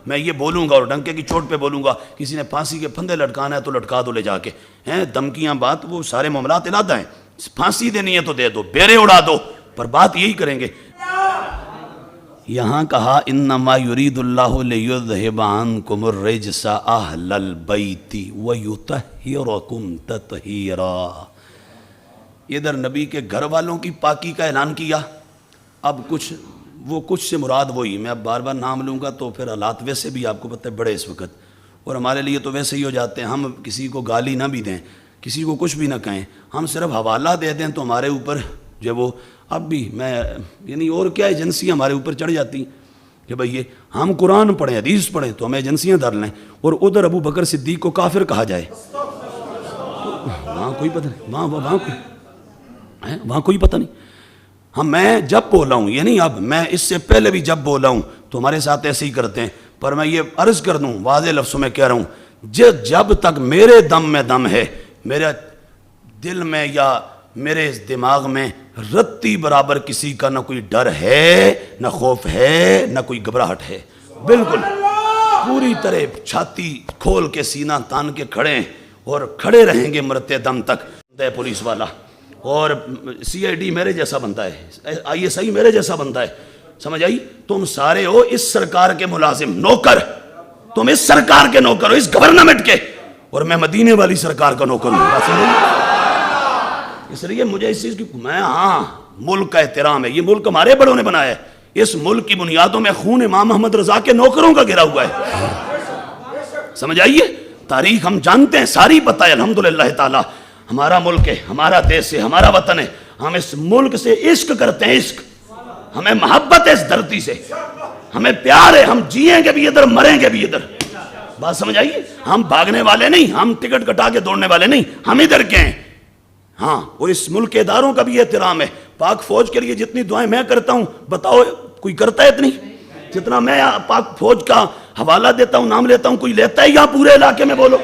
میں یہ بولوں گا اور ڈنکے کی چوٹ پہ بولوں گا، کسی نے پھانسی کے پھندے لٹکانا ہے تو لٹکا دو لے جا کے، ہیں دھمکیاں بات وہ سارے معاملات علیحدہ ہیں، پھانسی دینی ہے تو دے دو، بیرے اڑا دو، پر بات یہی کریں گے۔ یہاں کہا انما یرید اللہ لیذہب عنکم الرجس اہل البیت ویطہرکم تطہیرا۔ ادھر نبی کے گھر والوں کی پاکی کا اعلان کیا، اب کچھ سے مراد وہی، میں اب بار بار نام لوں گا تو پھر حالات ویسے بھی آپ کو پتہ ہے بڑے اس وقت، اور ہمارے لیے تو ویسے ہی ہو جاتے ہیں، ہم کسی کو گالی نہ بھی دیں، کسی کو کچھ بھی نہ کہیں، ہم صرف حوالہ دے دیں تو ہمارے اوپر جو وہ اب بھی میں یعنی اور کیا ایجنسی ہمارے اوپر چڑھ جاتی ہیں کہ بھئی یہ ہم قرآن پڑھیں حدیث پڑھیں تو ہم ایجنسیاں دھر لیں، اور ادھر ابو بکر صدیق کو کافر کہا جائے، وہاں کوئی پتہ نہیں، وہاں کوئی پتہ نہیں۔ میں جب بولا ہوں یعنی اب میں اس سے پہلے بھی جب بولا ہوں تو ہمارے ساتھ ایسے ہی کرتے ہیں، پر میں یہ عرض کر دوں واضح لفظوں میں کہہ رہا ہوں، جب تک میرے دم میں دم ہے، میرے دل میں یا میرے دماغ میں رتی برابر کسی کا نہ کوئی ڈر ہے، نہ خوف ہے، نہ کوئی گھبراہٹ ہے، بالکل پوری طرح چھاتی کھول کے سینہ تان کے کھڑے ہیں اور کھڑے رہیں گے مرتے دم تک۔ پولیس والا اور سی آئی ڈی میرے جیسا بنتا ہے، آئی ایس آئی میرے جیسا بنتا ہے، سمجھ آئی؟ تم سارے ہو اس سرکار کے ملازم، نوکر، تم اس سرکار کے نوکر ہو، اس گورنمنٹ کے، اور میں مدینے والی سرکار کا نوکر ہوں۔ اس لیے مجھے اس چیز کی ملک کا احترام ہے، یہ ملک ہمارے بڑوں نے بنایا ہے، اس ملک کی بنیادوں میں خون امام محمد رضا کے نوکروں کا گرا ہوا ہے، سمجھ آئیے؟ تاریخ ہم جانتے ہیں، ساری پتہ ہے الحمدللہ تعالی، ہمارا ملک ہے، ہمارا دیش ہے، ہمارا وطن ہے، ہم اس ملک سے عشق کرتے ہیں، عشق، ہمیں محبت ہے اس دھرتی سے، ہمیں پیار ہے، ہم جیئیں گے بھی ادھر مریں گے بھی ادھر، بات سمجھ آئیے؟ ہم بھاگنے والے نہیں، ہم ٹکٹ کٹا کے دوڑنے والے نہیں، ہم ادھر کے ہیں۔ ہاں، اور اس ملک کے اداروں کا بھی احترام ہے، پاک فوج کے لیے جتنی دعائیں میں کرتا ہوں بتاؤ کوئی کرتا ہے اتنی؟ جتنا میں پاک فوج کا حوالہ دیتا ہوں، نام لیتا ہوں، کوئی لیتا ہے یا پورے علاقے میں بولو؟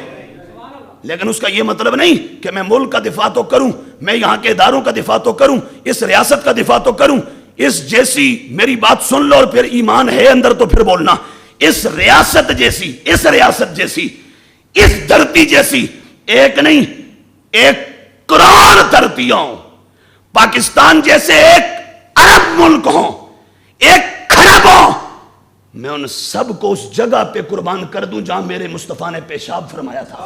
لیکن اس کا یہ مطلب نہیں کہ میں ملک کا دفاع تو کروں، میں یہاں کے اداروں کا دفاع تو کروں، اس ریاست کا دفاع تو کروں، اس جیسی میری بات سن لو اور پھر ایمان ہے اندر تو پھر بولنا، اس ریاست جیسی، اس ریاست جیسی، اس دھرتی جیسی ایک نہیں، ایک قرآن دھرتی ہوں، پاکستان جیسے ایک عرب ملک ہوں، ایک خراب ہوں، میں ان سب کو اس جگہ پہ قربان کر دوں جہاں میرے مصطفیٰ نے پیشاب فرمایا تھا۔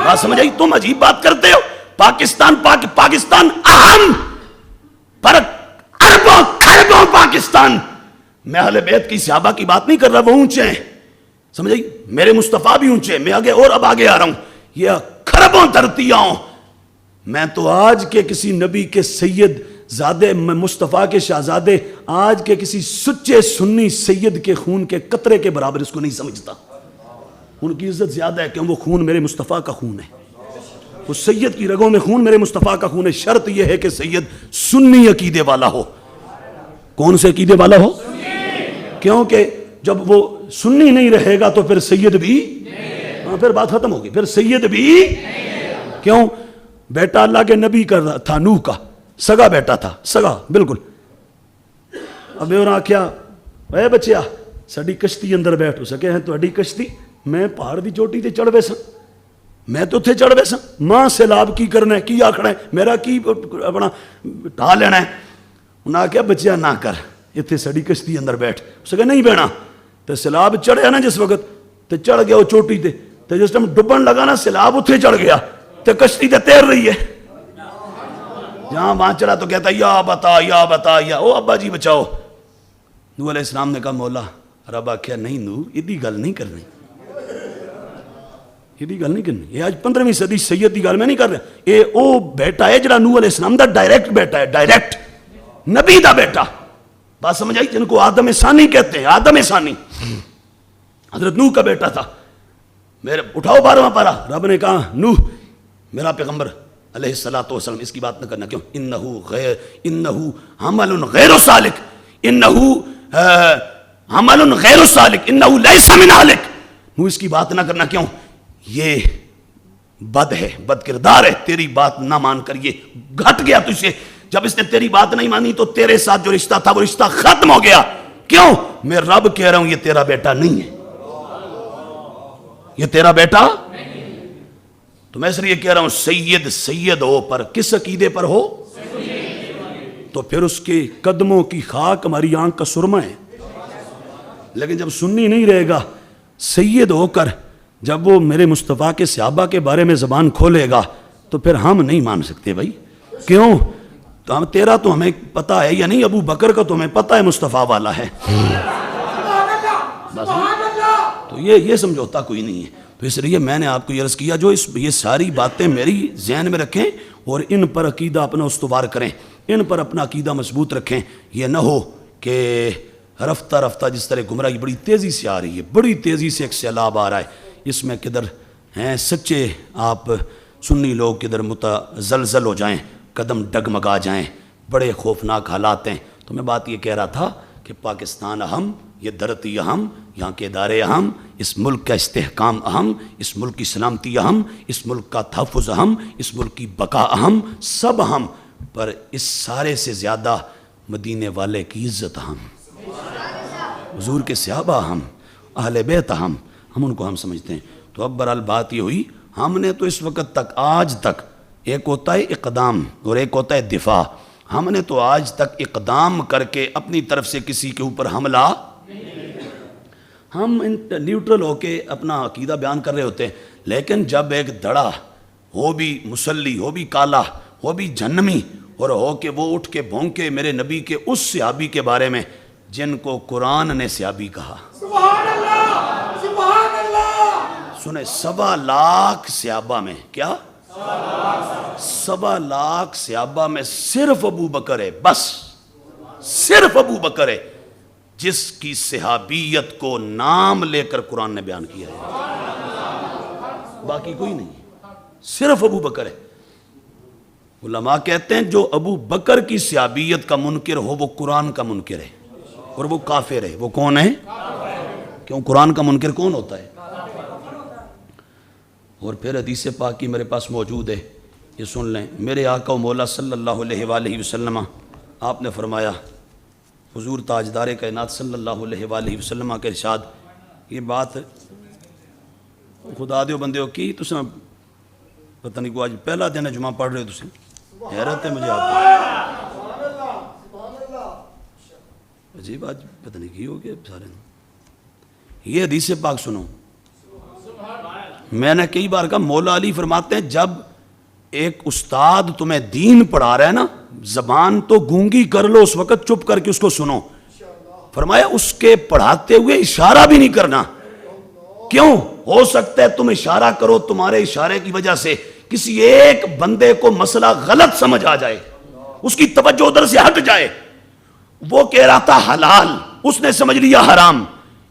بات سمجھ آئی؟ تم عجیب بات کرتے ہو، پاکستان اہم، پر اربوں خربوں پاکستان، میں اہل بیت کی صحابہ کی بات نہیں کر رہا، وہ اونچے ہیں، سمجھ آئی؟ میرے مصطفیٰ بھی اونچے، میں آگے اور اب آگے آ رہا ہوں، یہ خربوں دھرتیاں ہوں، میں تو آج کے کسی نبی کے سید زادے، مصطفیٰ کے شہزادے، آج کے کسی سچے سنی سید کے خون کے قطرے کے برابر اس کو نہیں سمجھتا، ان کی عزت زیادہ ہے کہ وہ خون میرے مصطفیٰ کا خون ہے، اس سید کی رگوں میں خون میرے مصطفیٰ کا خون ہے، شرط یہ ہے کہ سید سنی عقیدے والا ہو۔ کون سے عقیدے والا ہو؟ کیونکہ جب وہ سنی نہیں رہے گا تو پھر سید بھی، پھر بات ختم ہوگی، پھر سید بھی، کیوں؟ بیٹا اللہ کے نبی کا تھا، نوح کا سگا بیٹا تھا، سگا بالکل۔ اب انہوں نے کیا، اے بچیا ساڈی کشتی اندر بیٹھ ہو سکے ہیں، تہاڈی کشتی، میں پہاڑ دی چوٹی تے چڑھ بیساں، میں تو اتنے چڑھ بیساں، ماں سیلاب کی کرنا ہے، کی آکھنا ہے، میرا کی اپنا ٹھا لینا ہے؟ انہوں نے کیا بچیا نہ کر، اتنے ساڈی کشتی اندر بیٹھ، اس نے نہیں بہنا، تو سیلاب چڑھیا نا جس وقت، تو چڑھ گیا وہ چوٹی تے، تو جس ٹائم ڈبن لگا نا سیلاب اتنے چڑھ گیا، تو کشتی تے تیر رہی ہے، جہاں وہاں چڑھا تو کہتا یا بتا یا بتا یا، او ابا جی بچاؤ۔ نوح علیہ السلام نے کہا مولا رب آکھیا نہیں نوح ایدی گل نہیں کرنی، ایدی گل نہیں کرنی، یہ آج 15ویں صدی سید دی گل میں نہیں کر رہا، اے او بیٹا ہے جڑا نوح علیہ السلام دا ڈائریکٹ بیٹا ہے، ڈائریکٹ نبی دا بیٹا، بات سمجھ آئی؟ جن کو آدم ثانی کہتے ہیں، آدم ثانی حضرت نوح کا بیٹا تھا۔ میرے اٹھاؤ 12واں پارہ، رب نے کہا نوح میرا پیغمبر علیہ السلام اس کی بات نہ کرنا، کیوں؟ انہو عمل غیر سالک، انہو عمل غیر سالک، انہو لیس من اہلک، نوح اس کی بات نہ کرنا، کیوں؟ یہ بد ہے، بد کردار ہے، تیری بات نہ مان کر یہ گھٹ گیا تجھ سے، جب اس نے تیری بات نہیں مانی تو تیرے ساتھ جو رشتہ تھا وہ رشتہ ختم ہو گیا، کیوں؟ میں رب کہہ رہا ہوں یہ تیرا بیٹا نہیں ہے، یہ تیرا بیٹا تو میں اس لیے کہہ رہا ہوں سید سید ہو، پر کس عقیدے پر ہو؟ تو پھر اس کے قدموں کی خاک ہماری آنکھ کا سرما ہے۔ لیکن جب سنی نہیں رہے گا، سید ہو کر جب وہ میرے مصطفیٰ کے صحابہ کے بارے میں زبان کھولے گا تو پھر ہم نہیں مان سکتے بھائی۔ کیوں؟ تو ہم تیرا تو ہمیں پتہ ہے یا نہیں، ابو بکر کا تو ہمیں پتہ ہے مصطفیٰ والا ہے، تو یہ سمجھوتا کوئی نہیں ہے۔ تو اس لیے میں نے آپ کو یہ عرض کیا، جو یہ ساری باتیں میری ذہن میں رکھیں اور ان پر عقیدہ اپنا استوار کریں، ان پر اپنا عقیدہ مضبوط رکھیں۔ یہ نہ ہو کہ رفتہ رفتہ جس طرح گمراہی بڑی تیزی سے آ رہی ہے، بڑی تیزی سے ایک سیلاب آ رہا ہے، اس میں کدھر ہیں سچے آپ سنی لوگ کدھر متزلزل ہو جائیں، قدم ڈگمگا جائیں، بڑے خوفناک حالات ہیں۔ تو میں بات یہ کہہ رہا تھا کہ پاکستان اہم، یہ دھرتی اہم، یہاں کے ادارے اہم، اس ملک کا استحکام اہم، اس ملک کی سلامتی اہم، اس ملک کا تحفظ اہم، اس ملک کی بقا اہم، سب اہم، پر اس سارے سے زیادہ مدینے والے کی عزت اہم، حضور کے صحابہ اہم، اہل بیت اہم، ہم ان کو ہم سمجھتے ہیں۔ تو اب برحال بات یہ ہوئی، ہم نے تو اس وقت تک آج تک ایک ہوتا ہے اقدام اور ایک ہوتا ہے دفاع، ہم نے تو آج تک اقدام کر کے اپنی طرف سے کسی کے اوپر حملہ، ہم نیوٹرل ہو کے اپنا عقیدہ بیان کر رہے ہوتے ہیں، لیکن جب ایک دڑا ہو بھی مسلی، ہو بھی کالا، ہو بھی جہنمی، اور ہو کہ وہ اٹھ کے بھونکے میرے نبی کے اس صحابی کے بارے میں جن کو قرآن نے صحابی کہا، سبحان اللہ، سبحان اللہ، سنیں 1.25 لاکھ صحابہ میں کیا 1.25 لاکھ صحابہ میں صرف ابو بکر ہے، بس صرف ابو بکر ہے جس کی صحابیت کو نام لے کر قرآن نے بیان کیا ہے، باقی کوئی نہیں، صرف ابو بکر ہے۔ علماء کہتے ہیں جو ابو بکر کی صحابیت کا منکر ہو وہ قرآن کا منکر ہے اور وہ کافر ہے۔ وہ کون ہے؟ کیوں؟ قرآن کا منکر کون ہوتا ہے؟ اور پھر حدیث پاک کی میرے پاس موجود ہے، یہ سن لیں۔ میرے آقا و مولا صلی اللہ علیہ وآلہ وسلم آپ نے فرمایا، حضور تاجدار کائنات صلی اللہ علیہ وآلہ وسلم کے ارشاد، یہ بات خدا دیو بندیو کی تو سن پتہ نہیں کو آج پہلا دن ہے جمعہ پڑھ رہے ہو تو سن حیرت ہے مجھے آپ عجیب، آج پتہ نہیں کی ہو گیا سارے۔ یہ حدیث پاک سنو، میں نے کئی بار کہا مولا علی فرماتے ہیں جب ایک استاد تمہیں دین پڑھا رہا ہے نا، زبان تو گونگی کر لو اس وقت، چپ کر کے اس کو سنو۔ فرمایا اس کے پڑھاتے ہوئے اشارہ بھی نہیں کرنا، کیوں؟ ہو سکتا ہے تم اشارہ کرو، تمہارے اشارے کی وجہ سے کسی ایک بندے کو مسئلہ غلط سمجھ آ جائے، اس کی توجہ ادھر سے ہٹ جائے، وہ کہہ رہا تھا حلال اس نے سمجھ لیا حرام،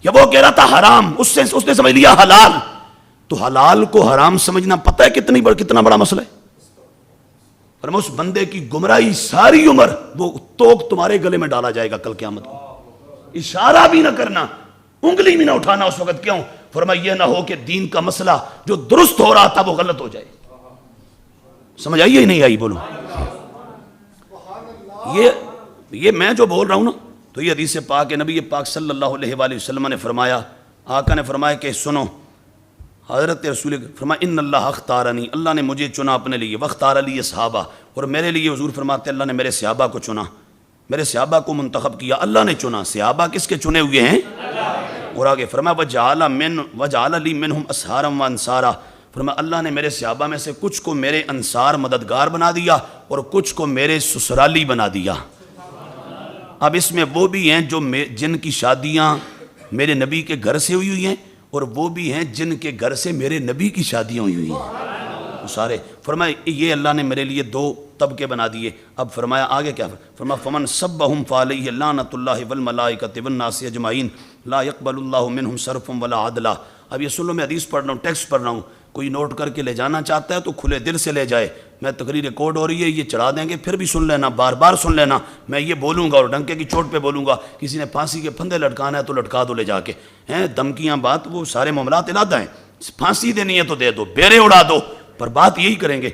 یا وہ کہہ رہا تھا حرام اس نے سمجھ لیا حلال، تو حلال کو حرام سمجھنا پتہ ہے کتنا بڑا مسئلہ ہے۔ فرمایا اس بندے کی گمراہی ساری عمر وہ توق تمہارے گلے میں ڈالا جائے گا کل قیامت کو۔ اشارہ بھی نہ کرنا، انگلی بھی نہ اٹھانا اس وقت، کیوں؟ فرمایا یہ نہ ہو کہ دین کا مسئلہ جو درست ہو رہا تھا وہ غلط ہو جائے۔ سمجھ آئی یا نہیں آئی؟ بولو۔ یہ میں جو بول رہا ہوں نا، تو یہ حدیث پاک ہے، نبی پاک صلی اللہ علیہ وآلہ وسلم نے فرمایا، آقا نے فرمایا کہ سنو، حضرت رسول فرمایا ان اللہ اختارنی، اللہ نے مجھے چنا اپنے لیے، واختار علی صحابہ، اور میرے لیے حضور فرماتے اللہ نے میرے صحابہ کو چنا، میرے صحابہ کو منتخب کیا، اللہ نے چنا۔ صحابہ کس کے چنے ہوئے ہیں؟ اور آگے فرمایا وجعل لی منہم اسحارا و انصارا، فرمایا اللہ نے میرے صحابہ میں سے کچھ کو میرے انصار مددگار بنا دیا اور کچھ کو میرے سسرالی بنا دیا۔ اب اس میں وہ بھی ہیں جو جن کی شادیاں میرے نبی کے گھر سے ہوئی ہیں، اور وہ بھی ہیں جن کے گھر سے میرے نبی کی شادیاں ہوئی ہیں، وہ سارے۔ فرمایا یہ اللہ نے میرے لیے 2 طبقے بنا دیے۔ اب فرمایا آگے کیا؟ فرمایا فمن سبہم فعلیہ لعنۃ اللہ والملائکۃ والناس اجمعین لا يقبل اللہ منہم صرفا ولا عدلا۔ اب یہ سن لو، میں حدیث پڑھ رہا ہوں، ٹیکسٹ پڑھ رہا ہوں، کوئی نوٹ کر کے لے جانا چاہتا ہے تو کھلے دل سے لے جائے، میں تقریر ریکارڈ ہو رہی ہے یہ چڑھا دیں گے، پھر بھی سن لینا، بار بار سن لینا، میں یہ بولوں گا اور ڈنکے کی چوٹ پہ بولوں گا، کسی نے پھانسی کے پھندے لٹکانا ہے تو لٹکا دو لے جا کے، ہیں دھمکیاں بات وہ سارے معاملات علیحدہ ہیں، پھانسی دینی ہے تو دے دو، بیرے اڑا دو، پر بات یہی کریں گے